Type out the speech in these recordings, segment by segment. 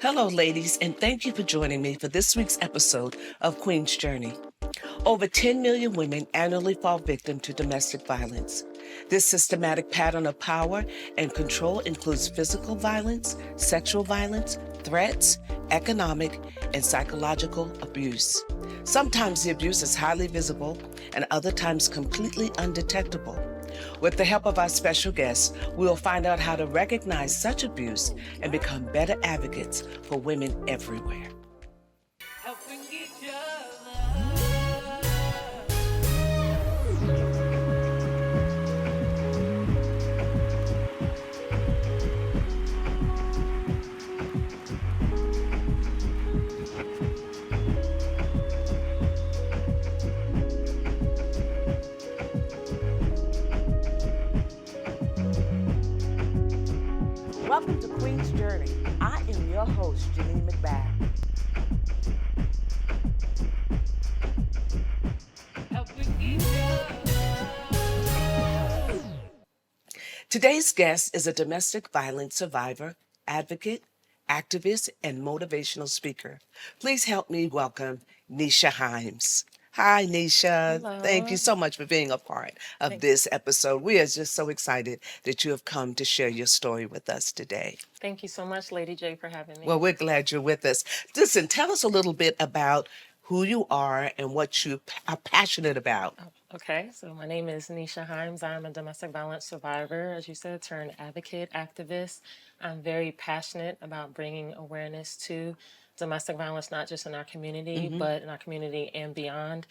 Hello, ladies, and thank you for joining me for this week's episode of Queen's Journey. Over 10 million women annually fall victim to domestic violence. This systematic pattern of power and control includes physical violence, sexual violence, threats, economic, and psychological abuse. Sometimes the abuse is highly visible and other times completely undetectable. With the help of our special guests, we will find out how to recognize such abuse and become better advocates for women everywhere. Helping each Welcome to Queen's Journey. I am your host, Janine McBath. Today's guest is a domestic violence survivor, advocate, activist, and motivational speaker. Please help me welcome Nisha Himes. Hi, Nisha. Hello. Thank you so much for being a part of this episode. We are just so excited that you have come to share your story with us today. Thank you so much, Lady J, for having me. Well, we're glad you're with us. Listen, tell us a little bit about who you are and what you are passionate about. Okay, so my name is Nisha Himes. I'm a domestic violence survivor, as you said, turned advocate, activist. I'm very passionate about bringing awareness to domestic violence, not just in our community, but in our community and beyond.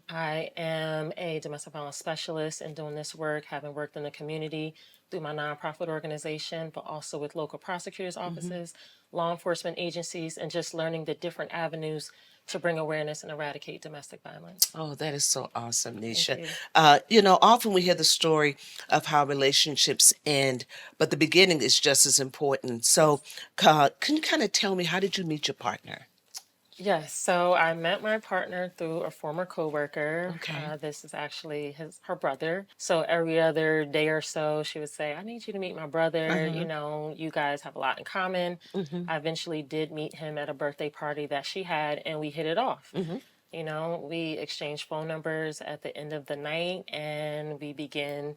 I am a domestic violence specialist in doing this work, having worked in the community through my nonprofit organization, but also with local prosecutors' offices, law enforcement agencies, and just learning the different avenues to bring awareness and eradicate domestic violence. Oh, that is so awesome, Nisha. You. Often we hear the story of how relationships end, but the beginning is just as important. So, can you kind of tell me, how did you meet your partner? Yes, so I met my partner through a former coworker. Okay. This is actually her brother. So every other day or so, she would say, "I need you to meet my brother. Uh-huh. You guys have a lot in common." Mm-hmm. I eventually did meet him at a birthday party that she had, and we hit it off. Mm-hmm. We exchanged phone numbers at the end of the night, and we began,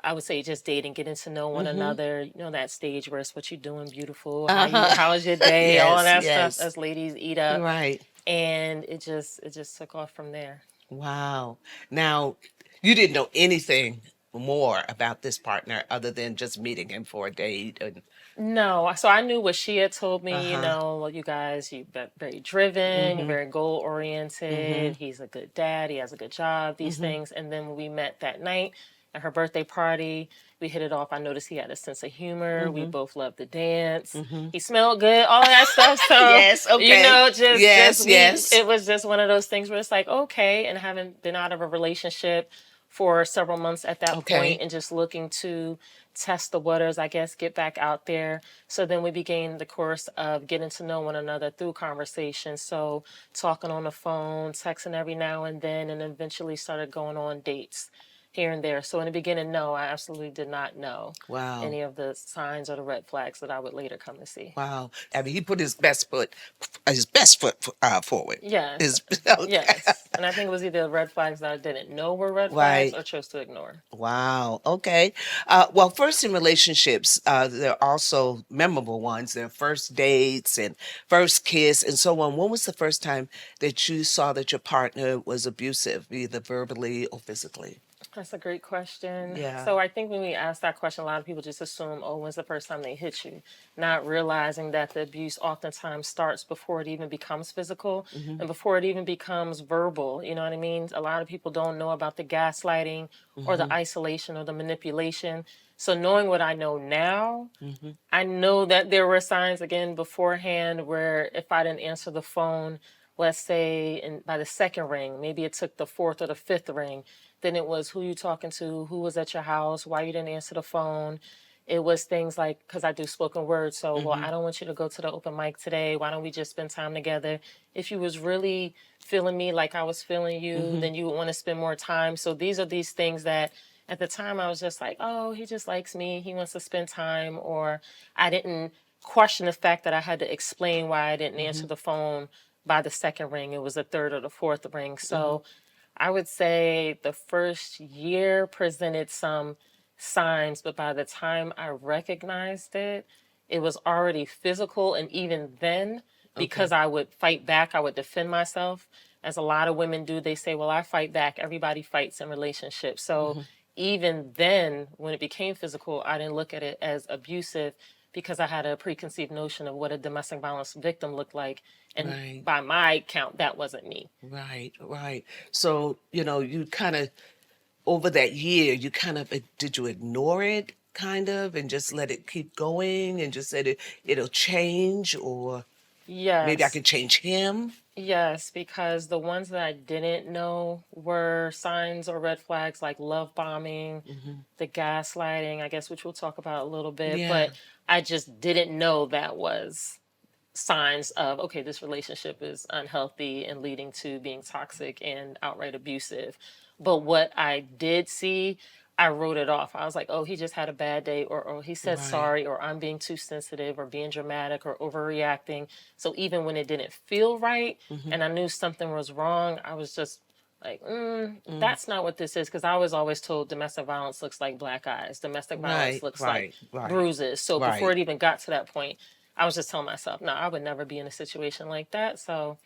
I would say, just dating, getting to know one Mm-hmm. another. That stage where it's what you doing, beautiful, Uh-huh. how was your day, all Yes, that stuff yes. as ladies eat up, Right. and it just took off from there. Wow. Now, you didn't know anything more about this partner other than just meeting him for a date and No, so I knew what she had told me. uh-huh. Well, you guys, very driven, you're Mm-hmm. very goal Mm-hmm. oriented. He's a good dad. He has a good job. These Mm-hmm. things, and then when we met that night at her birthday party, we hit it off. I noticed he had a sense of humor. We Mm-hmm. both loved to dance. Mm-hmm. He smelled good, all of that stuff. So Yes, okay. just Yes, we. yes. It was just one of those things where it's like, okay, and having been out of a relationship for several months at that point Okay. and just looking to test the waters, I guess, get back out there. So then we began the course of getting to know one another through conversation. So talking on the phone, texting every now and then, and eventually started going on dates here and there. So in the beginning, no, I absolutely did not know Wow. any of the signs or the red flags that I would later come to see. Wow. I mean, he put his best foot forward. Yes, His, okay. yes. And I think it was either red flags that I didn't know were red flags Right. or chose to ignore. Wow. Okay. Well, first in relationships, there are also memorable ones. There are first dates and first kiss and so on. When was the first time that you saw that your partner was abusive, either verbally or physically? That's a great question. Yeah. So I think when we ask that question, a lot of people just assume, oh, when's the first time they hit you? Not realizing that the abuse oftentimes starts before it even becomes physical Mm-hmm. and before it even becomes verbal. You know what I mean? A lot of people don't know about the gaslighting or the Mm-hmm. isolation or the manipulation. So knowing what I know now, Mm-hmm. I know that there were signs again beforehand where if I didn't answer the phone, let's say by the second ring, maybe it took the fourth or the fifth ring, then it was who you talking to, who was at your house, why you didn't answer the phone. It was things like, because I do spoken word, so, well, Mm-hmm. I don't want you to go to the open mic today. Why don't we just spend time together? If you was really feeling me like I was feeling you, Mm-hmm. then you would want to spend more time. So these are these things that at the time I was just like, oh, he just likes me. He wants to spend time. Or I didn't question the fact that I had to explain why I didn't answer the phone by the second ring. It was the third or the fourth ring. So I would say the first year presented some signs, but by the time I recognized it, it was already physical. And even then, because Okay. I would fight back, I would defend myself, as a lot of women do. They say, well, I fight back. Everybody fights in relationships. So even then, when it became physical, I didn't look at it as abusive because I had a preconceived notion of what a domestic violence victim looked like. And Right. by my count, that wasn't me. Right. Right. So, you kind of, over that year, you kind of, did you ignore it kind of and just let it keep going and just said it'll change, or maybe I Yes. can change him? Yes, because the ones that I didn't know were signs or red flags like love bombing, the gaslighting, I guess, which we'll talk about a little bit, Yeah. but I just didn't know that was signs of, okay, this relationship is unhealthy and leading to being toxic and outright abusive. But what I did see, I wrote it off. I was like, oh, he just had a bad day, or oh, he said Right. sorry, or I'm being too sensitive, or being dramatic, or overreacting. So even when it didn't feel right and I knew something was wrong, I was just like, Mm. that's not what this is. Because I was always told domestic violence looks like black eyes, domestic violence Right. looks like Right. Right. bruises. So before Right. it even got to that point, I was just telling myself, no, I would never be in a situation like that. So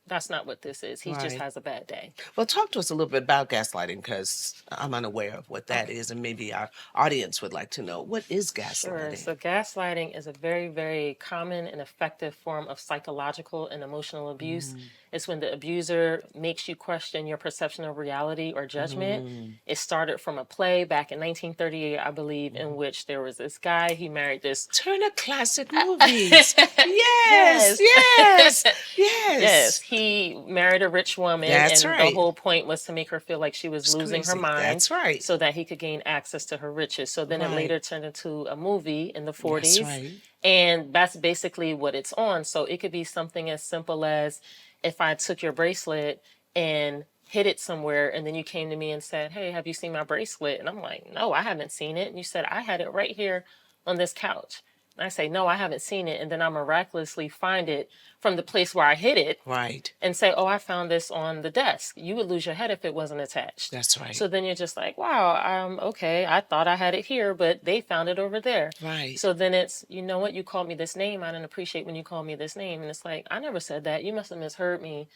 that's not what this is. He just Right. has a bad day. Well, talk to us a little bit about gaslighting because I'm unaware of what that Okay. is, and maybe our audience would like to know what is Sure. gaslighting. So, gaslighting is a very, very common and effective form of psychological and emotional abuse. Mm. It's when the abuser makes you question your perception of reality or judgment. Mm. It started from a play back in 1938, I believe, in which there was this guy, he married this. Turner Classic Movies. Yes, Yes. yes, Yes, yes. he married a rich woman, That's and the right. whole point was to make her feel like she was It's losing her crazy. mind That's right. so that he could gain access to her riches. So then it Right. later turned into a movie in the That's 40s, right. and that's basically what it's on. So it could be something as simple as, if I took your bracelet and hid it somewhere, and then you came to me and said, hey, have you seen my bracelet? And I'm like, no, I haven't seen it. And you said, I had it right here on this couch. And I say, no, I haven't seen it. And then I miraculously find it from the place where I hid it Right. and say, oh, I found this on the desk. You would lose your head if it wasn't attached. That's right. So then you're just like, wow, okay, I thought I had it here, but they found it over there. Right. So then it's, you know what, you called me this name. I didn't appreciate when you called me this name. And it's like, I never said that. You must have misheard me.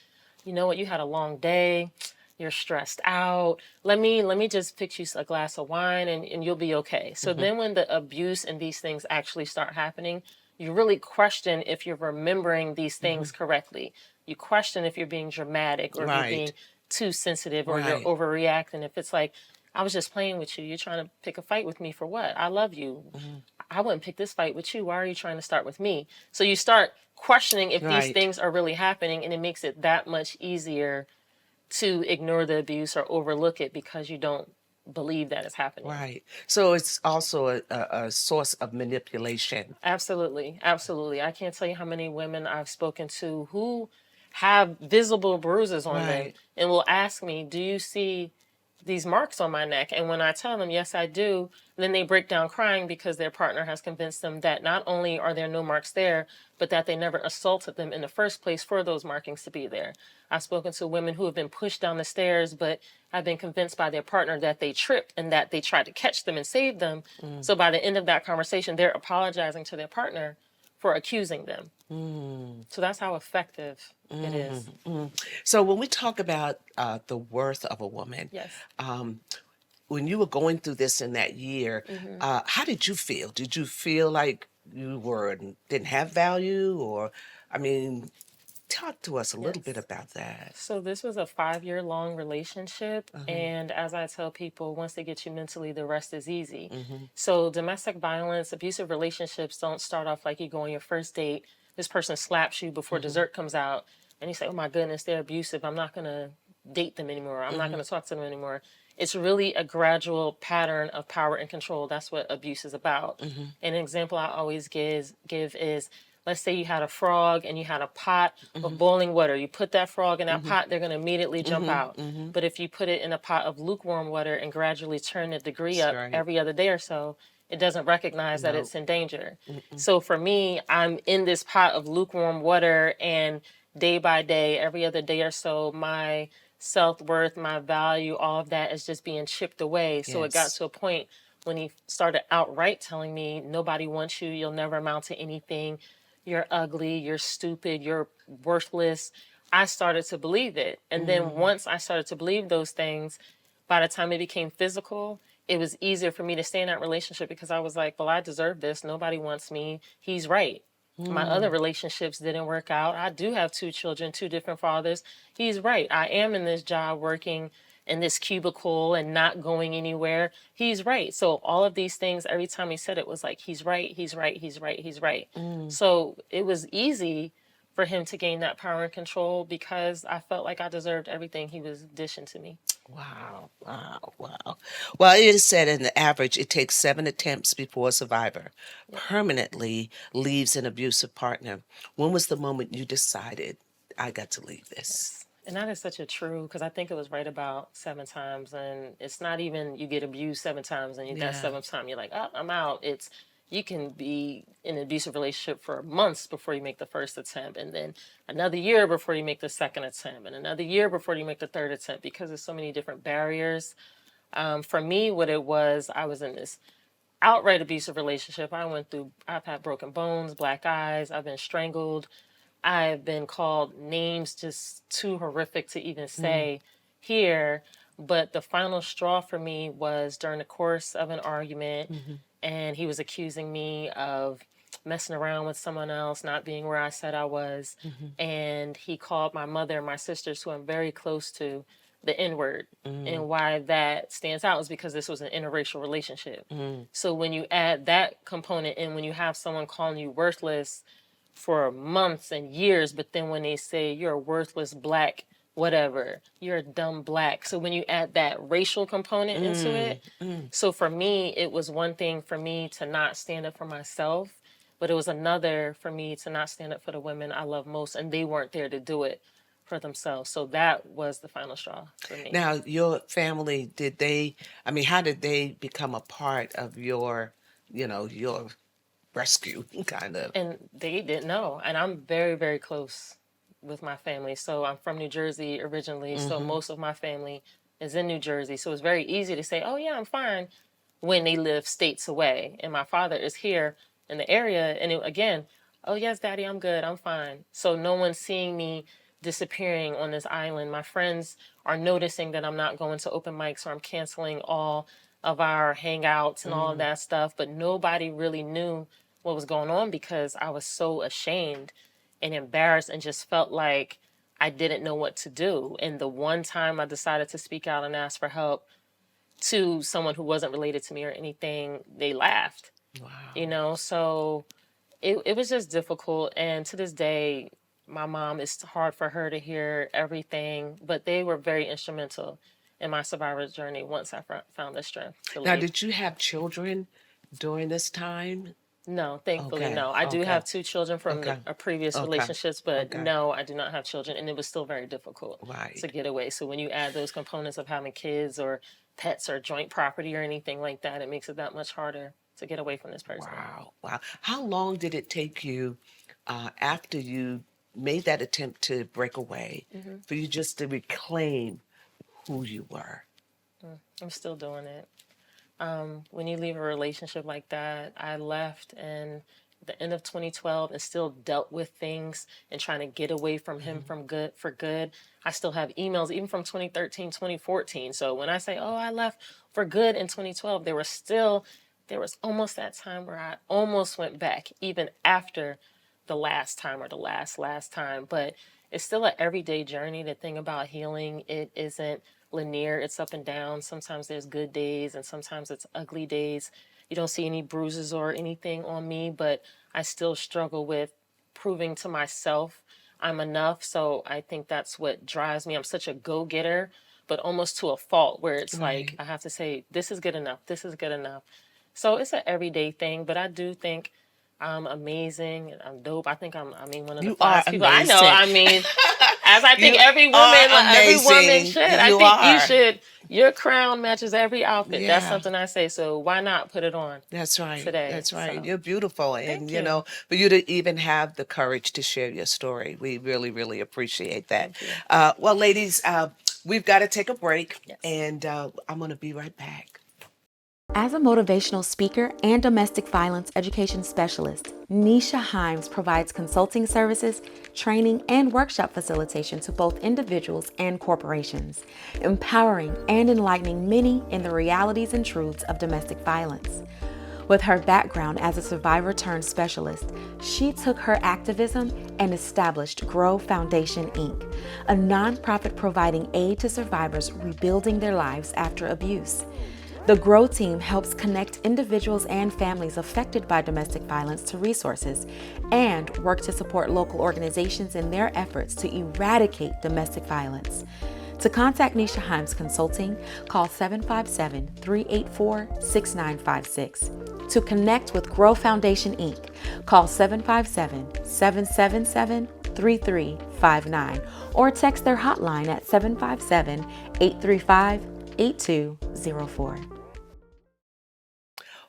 You know what, you had a long day. You're stressed out. Let me just fix you a glass of wine, and you'll be okay. So then when the abuse and these things actually start happening, you really question if you're remembering these things correctly. You question if you're being dramatic, or if you're Right. being too sensitive, or you're Right. overreacting. If it's like, I was just playing with you. You're trying to pick a fight with me for what? I love you. I wouldn't pick this fight with you. Why are you trying to start with me? So you start questioning if these Right. things are really happening, and it makes it that much easier to ignore the abuse or overlook it because you don't believe that it's happening. Right. So it's also a source of manipulation. Absolutely. Absolutely. I can't tell you how many women I've spoken to who have visible bruises on them Right. and will ask me, do you see these marks on my neck? And when I tell them, yes, I do, then they break down crying because their partner has convinced them that not only are there no marks there, but that they never assaulted them in the first place for those markings to be there. I've spoken to women who have been pushed down the stairs, but have been convinced by their partner that they tripped and that they tried to catch them and save them. So by the end of that conversation, they're apologizing to their partner for accusing them. So that's how effective it is. So when we talk about the worth of a woman, Yes. when you were going through this in that year, how did you feel? Did you feel like you didn't have value, or, I mean, talk to us a little bit Yes. about that. So this was a 5-year long relationship. And as I tell people, once they get you mentally, the rest is easy. So domestic violence, abusive relationships don't start off like you go on your first date. This person slaps you before dessert comes out, and you say, oh my goodness, they're abusive. I'm not going to date them anymore. I'm not going to talk to them anymore. It's really a gradual pattern of power and control. That's what abuse is about. An example I always give is, let's say you had a frog and you had a pot of boiling water. You put that frog in that pot, they're going to immediately jump out. But if you put it in a pot of lukewarm water and gradually turn the degree That's up right. every other day or so, It doesn't recognize that No. it's in danger. Mm-mm. So for me, I'm in this pot of lukewarm water, and day by day, every other day or so, my self-worth, my value, all of that is just being chipped away. So it got Yes. to a point when he started outright telling me, nobody wants you, you'll never amount to anything, you're ugly, you're stupid, you're worthless. I started to believe it. And then Mm. once I started to believe those things, by the time it became physical, it was easier for me to stay in that relationship because I was like, well, I deserve this. Nobody wants me. He's right. My other Mm. relationships didn't work out. I do have two children, two different fathers. He's right. I am in this job working in this cubicle and not going anywhere. He's right. So all of these things, every time he said it was like, he's right, he's right, he's right, he's right. Mm. So it was easy for him to gain that power and control because I felt like I deserved everything he was dishing to me. Wow, wow, wow. Well, it is said in the average, it takes 7 attempts before a survivor Yep. permanently leaves an abusive partner. When was the moment you decided, I got to leave this? Yes. And that is such a true, because I think it was right about 7 times. And it's not even you get abused 7 times and that Yeah. seventh time you're like, oh, I'm out. It's you can be in an abusive relationship for months before you make the first attempt, and then another year before you make the second attempt, and another year before you make the third attempt because there's so many different barriers. For me, what it was, I was in this outright abusive relationship. I've had broken bones, black eyes, I've been strangled, I've been called names just too horrific to even Mm. say here. But the final straw for me was during the course of an argument, Mm-hmm. and he was accusing me of messing around with someone else, not being where I said I was. Mm-hmm. And he called my mother and my sisters, who I'm very close to, the N word. Mm. And why that stands out is because this was an interracial relationship. Mm. So when you add that component in, when you have someone calling you worthless for months and years, but then when they say you're a worthless black, whatever, you're a dumb black. So when you add that racial component into Mm. it, Mm. so for me, it was one thing for me to not stand up for myself, but it was another for me to not stand up for the women I love most, and they weren't there to do it for themselves. So that was the final straw for me. Now, your family, I mean, how did they become a part of your rescue, kind of? And they didn't know. And I'm very, very close with my family. So I'm from New Jersey originally. So Mm-hmm. most of my family is in New Jersey. So it's very easy to say, oh, yeah, I'm fine when they live states away. And my father is here in the area. And again, oh, yes, daddy, I'm good. I'm fine. So no one's seeing me disappearing on this island. My friends are noticing that I'm not going to open mics, or I'm canceling all of our hangouts and all of Mm. that stuff. But nobody really knew what was going on because I was so ashamed and embarrassed and just felt like I didn't know what to do. And the one time I decided to speak out and ask for help to someone who wasn't related to me or anything, they laughed, Wow. So it was just difficult. And to this day, my mom, it's hard for her to hear everything, but they were very instrumental in my survivor's journey once I found the strength to Now, leave. did you have children during this time? No, thankfully, Okay. no. I do Okay. have two children from Okay. a previous Okay. relationships, but Okay. no, I do not have children, and it was still very difficult to Right. get away. So when you add those components of having kids or pets or joint property or anything like that, it makes it that much harder to get away from this person. Wow. Wow. How long did it take you after you made that attempt to break away Hmm. for you just to reclaim who you were? I'm still doing it. When you leave a relationship like that, I left and the end of 2012 and still dealt with things and trying to get away from him Mhm. from good for good. I still have emails even from 2013, 2014. So when I say, oh, I left for good in 2012, there was almost that time where I almost went back, even after the last time or the last time. But it's still an everyday journey. The thing about healing, it isn't linear, it's up and down. Sometimes there's good days and sometimes it's ugly days. You don't see any bruises or anything on me, but I still struggle with proving to myself I'm enough. So I think that's what drives me. I'm such a go getter, but almost to a fault where it's like Right. I have to say, this is good enough. This is good enough. So it's an everyday thing, but I do think I'm amazing. I'm dope. I think I mean, one of the You are flyest people I know. amazing. I mean, As I think You are every woman amazing. should. I You think you are. should. Your crown matches every outfit. That's Yeah. something I say. So why not put it on That's right. today? That's right. So You're beautiful. thank And, you. for you to even have the courage to share your story, we really, really appreciate that. Thank you. Well, ladies, we've got to take a break, Yes. and I'm going to be right back. As a motivational speaker and domestic violence education specialist, Nisha Himes provides consulting services, training, and workshop facilitation to both individuals and corporations, empowering and enlightening many in the realities and truths of domestic violence. With her background as a survivor turned specialist, she took her activism and established Grow Foundation, Inc., a nonprofit providing aid to survivors rebuilding their lives after abuse. The GROW team helps connect individuals and families affected by domestic violence to resources and work to support local organizations in their efforts to eradicate domestic violence. To contact Nisha Himes Consulting, call 757-384-6956. To connect with GROW Foundation, Inc., call 757-777-3359 or text their hotline at 757-835-8204.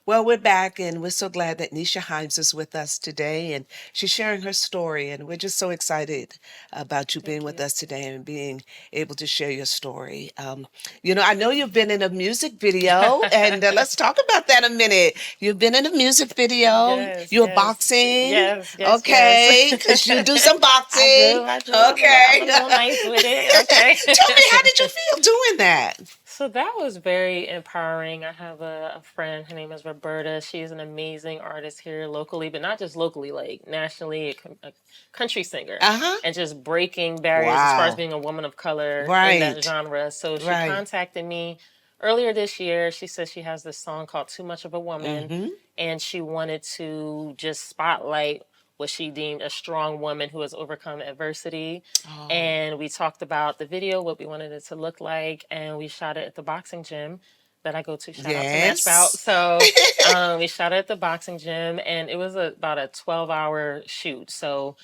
Well, we're back, and we're so glad that Nisha Himes is with us today, and she's sharing her story. And we're just so excited about you being with us today and being able to share your story. I know you've been in a music video, and let's talk about that a minute. You've been in a music video. Yes, You're yes, boxing, yes, yes, okay? yes. Because you do some boxing. I do. Okay. I'm a little nice with it. Okay. Tell me, how did you feel doing that? So that was very empowering. I have a friend, her name is Roberta. She's an amazing artist here locally, but not just locally, like nationally, a country singer. Uh-huh. And just breaking barriers as far as Wow. being a woman of color in that Right. genre. So she Right. contacted me earlier this year. She said she has this song called Too Much of a Woman, Mm-hmm. and she wanted to just spotlight what she deemed a strong woman who has overcome adversity. Oh. And we talked about the video, what we wanted it to look like, and we shot it at the boxing gym that I go to. Shout out to Match Bout. Yes. So we shot it at the boxing gym, and it was about a 12-hour shoot. So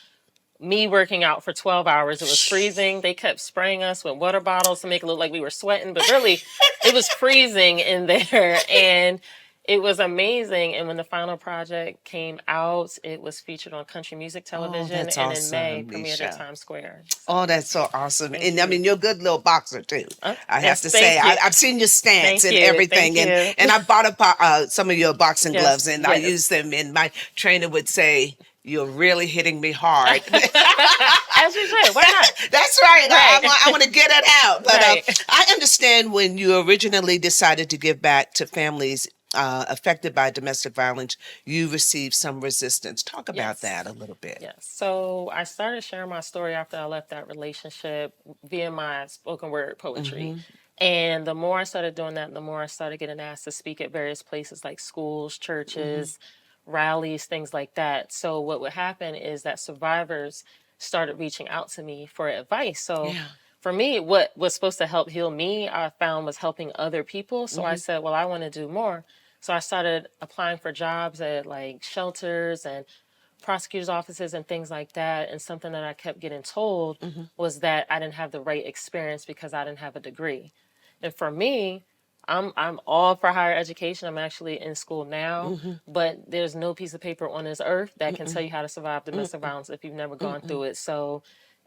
me working out for 12 hours, it was freezing. They kept spraying us with water bottles to make it look like we were sweating, but really it was freezing in there. And it was amazing. And when the final project came out, it was featured on country music television, that's and in May awesome, premiered at Nisha. Times Square. Oh, that's so awesome. Thank And I you. mean, you're a good little boxer too. I have Yes, to thank say, you. I've seen your stance Thank and you, everything. thank you. And I bought some of your boxing Yes, gloves, and I yes. use them. And my trainer would say, "You're really hitting me hard." As you should. Why not? That's right. Right. I want to get it out. But Right. I understand when you originally decided to give back to families affected by domestic violence, you received some resistance. Talk about Yes. that a little bit. Yes. So I started sharing my story after I left that relationship via my spoken word poetry. And the more I started doing that, the more I started getting asked to speak at various places like schools, churches, rallies, things like that. So what would happen is that survivors started reaching out to me for advice. So Yeah. for me, what was supposed to help heal me, I found was helping other people. So I said, well, I want to do more. So I started applying for jobs at like shelters and prosecutors' offices and things like that. And something that I kept getting told was that I didn't have the right experience because I didn't have a degree. And for me, I'm all for higher education. I'm actually in school now, but there's no piece of paper on this earth that can tell you how to survive domestic violence if you've never gone through it. So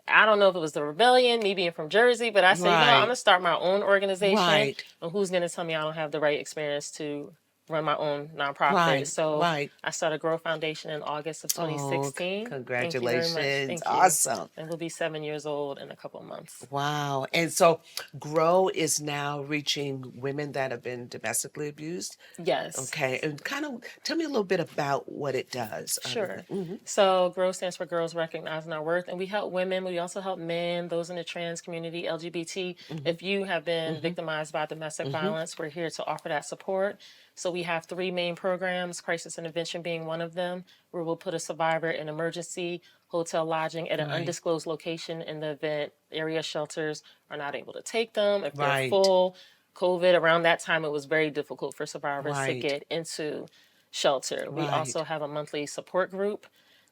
I don't know if it was the rebellion, me being from Jersey, but I said, I'm Right. going to start my own organization. Right. And who's going to tell me I don't have the right experience to run my own nonprofit? Right, So right. I started Grow Foundation in August of 2016. Congratulations. Thank you very much. Thank you. Awesome. And we'll be 7 years old in a couple of months. Wow. And so Grow is now reaching women that have been domestically abused. Yes. Okay. And kind of tell me a little bit about what it does. Sure. So GROW stands for Girls Recognizing Our Worth, and we help women. We also help men, those in the trans community, LGBT. If you have been victimized by domestic violence, we're here to offer that support. So we have 3 main programs, crisis intervention being one of them, where we'll put a survivor in emergency hotel lodging at an undisclosed location in the event area shelters are not able to take them. If they're Right. full, COVID, around that time, it was very difficult for survivors to Right. get into shelter. We Right. also have a monthly support group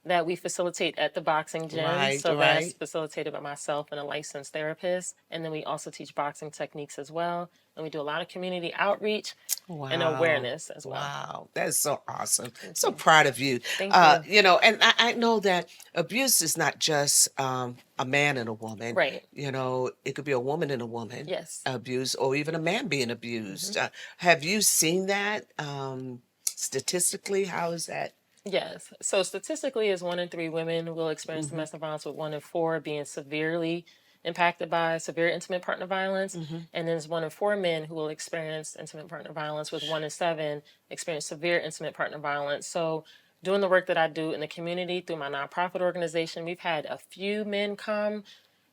that we facilitate at the boxing gym. Right, So that's right. facilitated by myself and a licensed therapist. And then we also teach boxing techniques as well. And we do a lot of community outreach and Wow. awareness as well. Wow. That's so awesome. So proud of you. Thank you. And I know that abuse is not just a man and a woman. Right. It could be a woman and a woman Yes. abused, or even a man being abused. Have you seen that statistically? How is that? Yes. So statistically, is 1 in 3 women will experience domestic violence, with 1 in 4 being severely impacted by severe intimate partner violence. And there's 1 in 4 men who will experience intimate partner violence, with 1 in 7 experience severe intimate partner violence. So doing the work that I do in the community through my nonprofit organization, we've had a few men come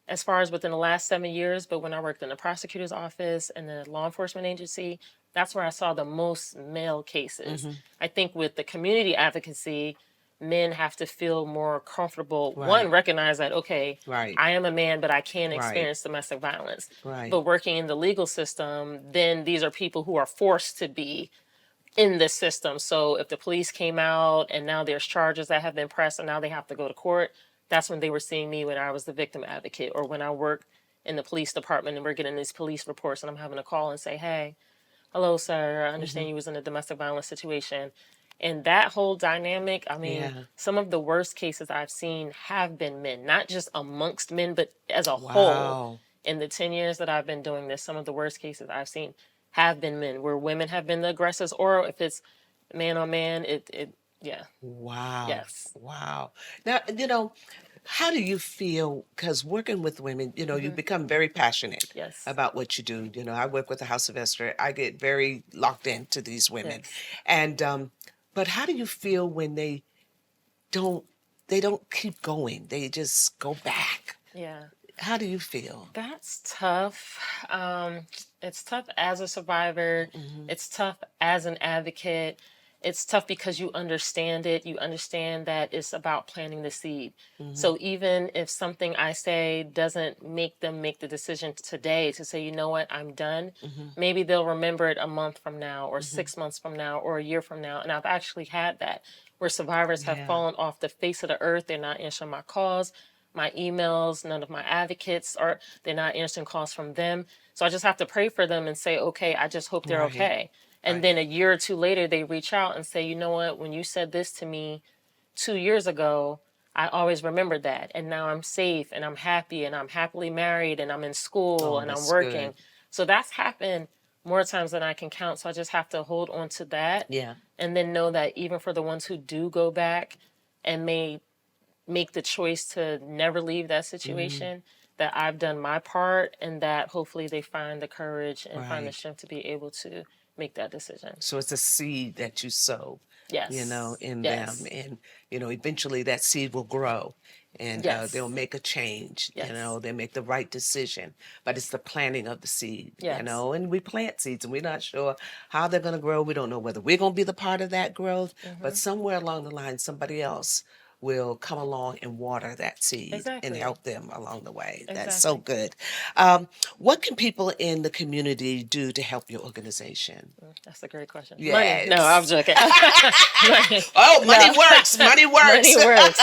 as far as within the last 7 years, but when I worked in the prosecutor's office and the law enforcement agency, that's where I saw the most male cases. I think with the community advocacy, men have to feel more comfortable. Right. One, recognize that, okay, Right. I am a man, but I can Right. experience domestic violence. Right. But working in the legal system, then these are people who are forced to be in this system. So if the police came out and now there's charges that have been pressed and now they have to go to court, that's when they were seeing me when I was the victim advocate, or when I work in the police department and we're getting these police reports and I'm having to call and say, hey, hello, sir, I understand you was in a domestic violence situation. And that whole dynamic, I mean, Yeah. some of the worst cases I've seen have been men, not just amongst men, but as a whole. Wow. In the 10 years that I've been doing this, some of the worst cases I've seen have been men, where women have been the aggressors, or if it's man on man, yeah. Wow. Yes. Wow. Now, how do you feel? Because working with women, you become very passionate Yes. about what you do. I work with the House of Esther. I get very locked into these women. Yes. And, but how do you feel when don't, they don't keep going? They just go back. Yeah. How do you feel? That's tough. It's tough as a survivor. It's tough as an advocate. It's tough because you understand it. You understand that it's about planting the seed. So even if something I say doesn't make them make the decision today to say, you know what, I'm done, maybe they'll remember it a month from now, or 6 months from now, or a year from now. And I've actually had that, where survivors have Yeah. fallen off the face of the earth. They're not answering my calls, my emails, none of my advocates, or they're not answering calls from them. So I just have to pray for them and say, okay, I just hope they're Right. okay. And Right. then a year or two later, they reach out and say, you know what, when you said this to me 2 years ago, I always remembered that. And now I'm safe and I'm happy and I'm happily married and I'm in school Oh, and I'm that's working. good. So that's happened more times than I can count. So I just have to hold on to that. Yeah. And then know that even for the ones who do go back and may make the choice to never leave that situation, that I've done my part, and that hopefully they find the courage and find the Right. strength to be able to make that decision. So it's a seed that you sow, Yes. in Yes. them. And, eventually that seed will grow and Yes. they'll make a change, Yes. they make the right decision. But it's the planting of the seed, Yes. and we plant seeds and we're not sure how they're going to grow. We don't know whether we're going to be the part of that growth, but somewhere along the line, somebody else will come along and water that seed and Exactly. help them along the way. That's so Exactly. good. What can people in the community do to help your organization? That's a great question. Yes. Money. No, I'm joking. Money. Oh, money No. works. Money works. Money works.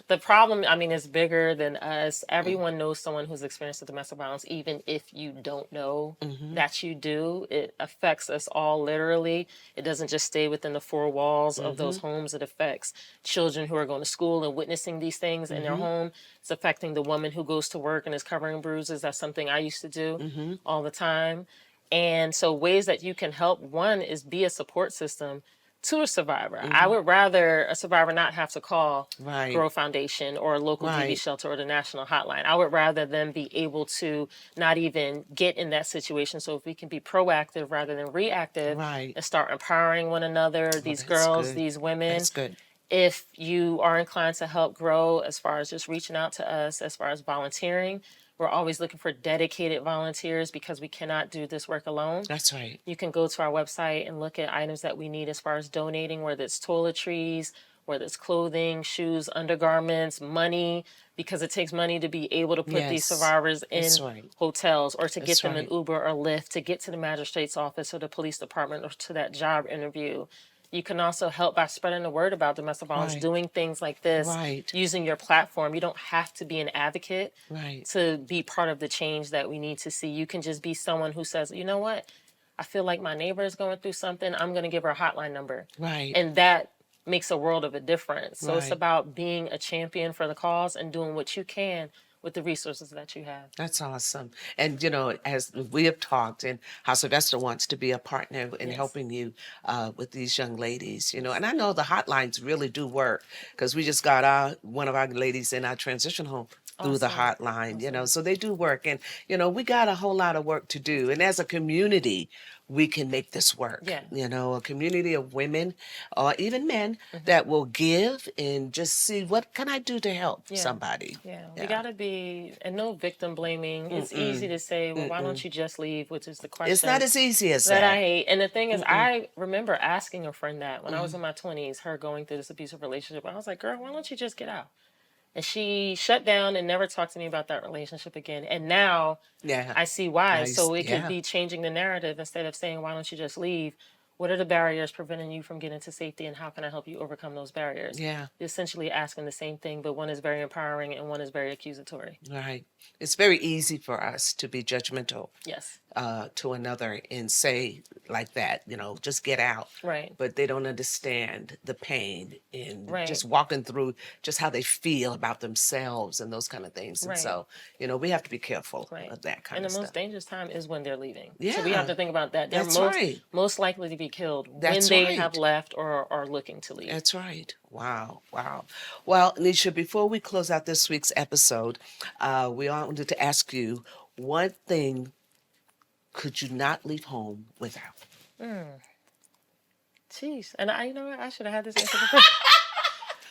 The problem, I mean, is bigger than us. Everyone knows someone who's experienced domestic violence, even if you don't know that you do. It affects us all literally. It doesn't just stay within the four walls of those homes. It affects children who are going to school and witnessing these things in their home. It's affecting the woman who goes to work and is covering bruises. That's something I used to do all the time. And so ways that you can help, one is be a support system to a survivor. I would rather a survivor not have to call Right. Grow Foundation or a local DV Right. shelter or the national hotline. I would rather them be able to not even get in that situation. So if we can be proactive rather than reactive, Right. and start empowering one another, these that's girls, good. these women. That's good. If you are inclined to help Grow, as far as just reaching out to us, as far as volunteering, we're always looking for dedicated volunteers because we cannot do this work alone. That's right. You can go to our website and look at items that we need as far as donating, whether it's toiletries, whether it's clothing, shoes, undergarments, money, because it takes money to be able to put these Yes. survivors in That's right. hotels, or to get That's them right. an Uber or Lyft, to get to the magistrate's office or the police department or to that job interview. You can also help by spreading the word about domestic violence, Right. doing things like this, Right. using your platform. You don't have to be an advocate Right. to be part of the change that we need to see. You can just be someone who says, you know what? I feel like my neighbor is going through something. I'm going to give her a hotline number. Right. And that makes a world of a difference. So it's Right. about being a champion for the cause and doing what you can with the resources that you have. That's awesome. And, as we have talked, and how Sylvester wants to be a partner in Yes. helping you with these young ladies, and I know the hotlines really do work because we just got one of our ladies in our transition home through the Awesome. hotline, so they do work. And, we got a whole lot of work to do. And as a community, we can make this work. Yeah. A community of women or even men that will give and just see what can I do to help somebody. Yeah, we gotta be, and no victim blaming. It's easy to say, well, why don't you just leave, which is the question. It's not as easy as that I that. hate. And the thing is, I remember asking a friend that when I was in my 20s, her going through this abusive relationship. I was like, girl, why don't you just get out? And she shut down and never talked to me about that relationship again. And now Yeah. I see why. Nice. So it could Yeah. be changing the narrative instead of saying, why don't you just leave? What are the barriers preventing you from getting to safety, and how can I help you overcome those barriers? Yeah. Essentially asking the same thing, but one is very empowering and one is very accusatory. Right. It's very easy for us to be judgmental Yes. to another and say like that, just get out. Right. But they don't understand the pain in Right. just walking through just how they feel about themselves and those kind of things. And Right. so, we have to be careful Right. of that kind And of the most stuff. dangerous time is when they're leaving. So Yeah. we have to think about that. They're That's right. most likely to be killed That's when they right. have left or are looking to leave. That's right. Wow. Wow. Well, Nisha, before we close out this week's episode, we wanted to ask you one thing could you not leave home without? Jeez. And you know what? I should have had this answer before.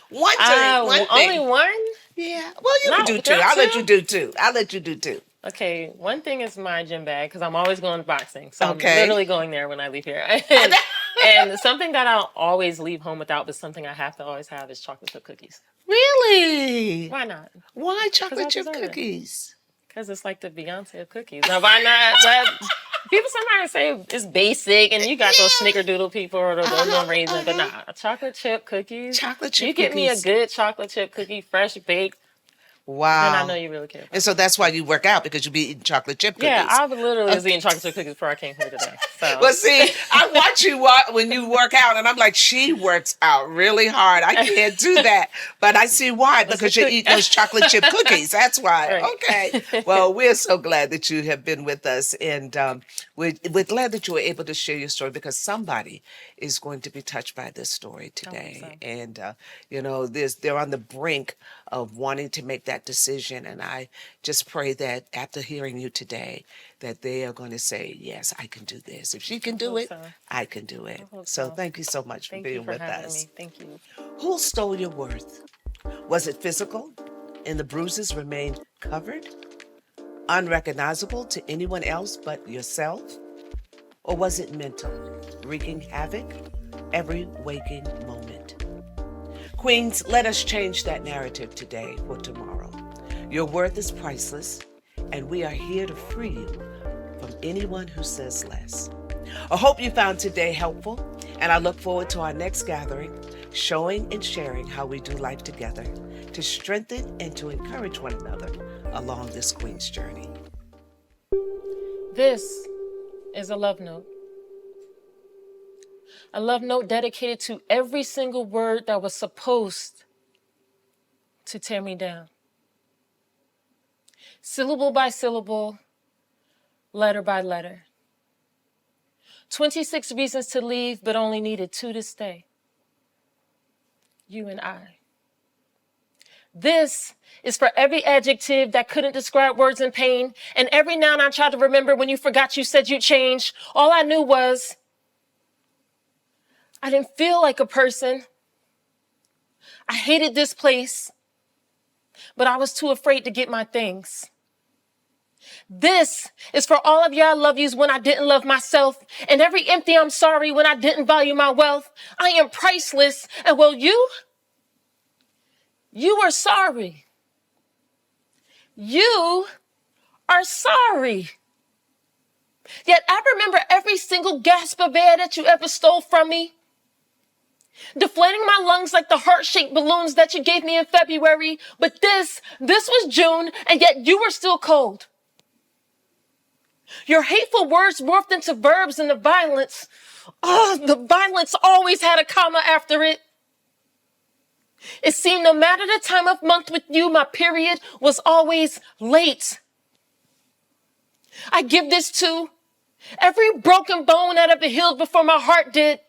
One thing. One only thing. one? Yeah. Well, you can No, do two. there are I'll let two? you do two. I'll let you do two. Okay, one thing is my gym bag because I'm always going boxing. So Okay. I'm literally going there when I leave here. And something that I'll always leave home without, but something I have to always have is chocolate chip cookies. Really? Why not? Why chocolate I chip deserve it. cookies? Because it's like the Beyonce of cookies. Now, why not? But people sometimes say it's basic, and you got those snickerdoodle people or those no raisin, but nah, chocolate chip cookies. Chocolate chip You get me a cookies. good chocolate chip cookie, fresh baked, Wow. then I know you really care. And so that's why you work out, because you be eating chocolate chip cookies. Yeah, I literally was eating chocolate chip cookies before I came here today. So. Well, see, I watch you when you work out, and I'm like, she works out really hard. I can't do that. But I see why, because you eat those chocolate chip cookies. That's why. Right. Okay. Well, we're so glad that you have been with us. And we're glad that you were able to share your story, because somebody is going to be touched by this story today. so. And, they're on the brink of wanting to make that decision. And I just pray that after hearing you today, that they are going to say, yes, I can do this. If she can do hope it, so. I can do it. hope So so. thank you so much for Thank being you for with having us. me. Thank you. Who stole your worth? Was it physical and the bruises remained covered? Unrecognizable to anyone else but yourself? Or was it mental, wreaking havoc every waking moment? Queens, let us change that narrative today for tomorrow. Your worth is priceless, and we are here to free you from anyone who says less. I hope you found today helpful, and I look forward to our next gathering, showing and sharing how we do life together to strengthen and to encourage one another along this Queen's journey. This is a love note. A love note dedicated to every single word that was supposed to tear me down. Syllable by syllable, letter by letter. 26 reasons to leave, but only needed 2 to stay. You and I. This is for every adjective that couldn't describe words in pain, and every noun I tried to remember when you forgot you said you'd change. All I knew was I didn't feel like a person. I hated this place, but I was too afraid to get my things. This is for all of your I love yous when I didn't love myself, and every empty I'm sorry when I didn't value my wealth. I am priceless, and well, you are sorry. You are sorry. Yet I remember every single gasp of air that you ever stole from me. deflating my lungs like the heart-shaped balloons that you gave me in February. But this was June, and yet you were still cold. Your hateful words morphed into verbs, and the violence always had a comma after it. It seemed no matter the time of month with you, my period was always late. I give this to every broken bone that ever healed before my heart did.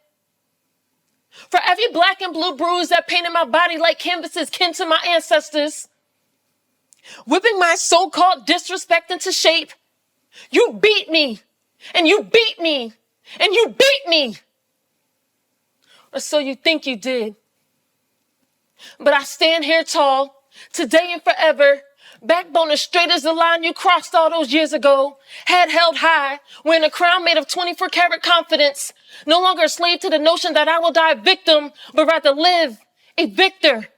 For every black and blue bruise that painted my body like canvases kin to my ancestors. Whipping my so-called disrespect into shape. You beat me, and you beat me, and you beat me. Or so you think you did. But I stand here tall, today and forever, backbone as straight as the line you crossed all those years ago, head held high, wearing a crown made of 24-karat confidence, no longer a slave to the notion that I will die a victim, but rather live a victor.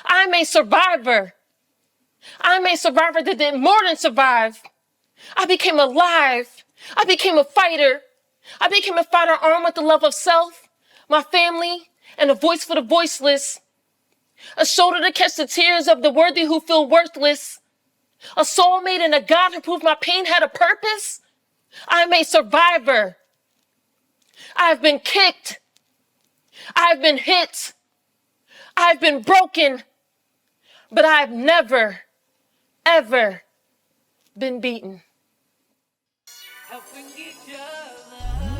I'm a survivor. I'm a survivor that did more than survive. I became alive. I became a fighter. I became a fighter armed with the love of self, my family, and a voice for the voiceless. A shoulder to catch the tears of the worthy who feel worthless. A soulmate and a God who proved my pain had a purpose. I'm a survivor. I've been kicked. I've been hit. I've been broken. But I've never, ever been beaten. Helping each other.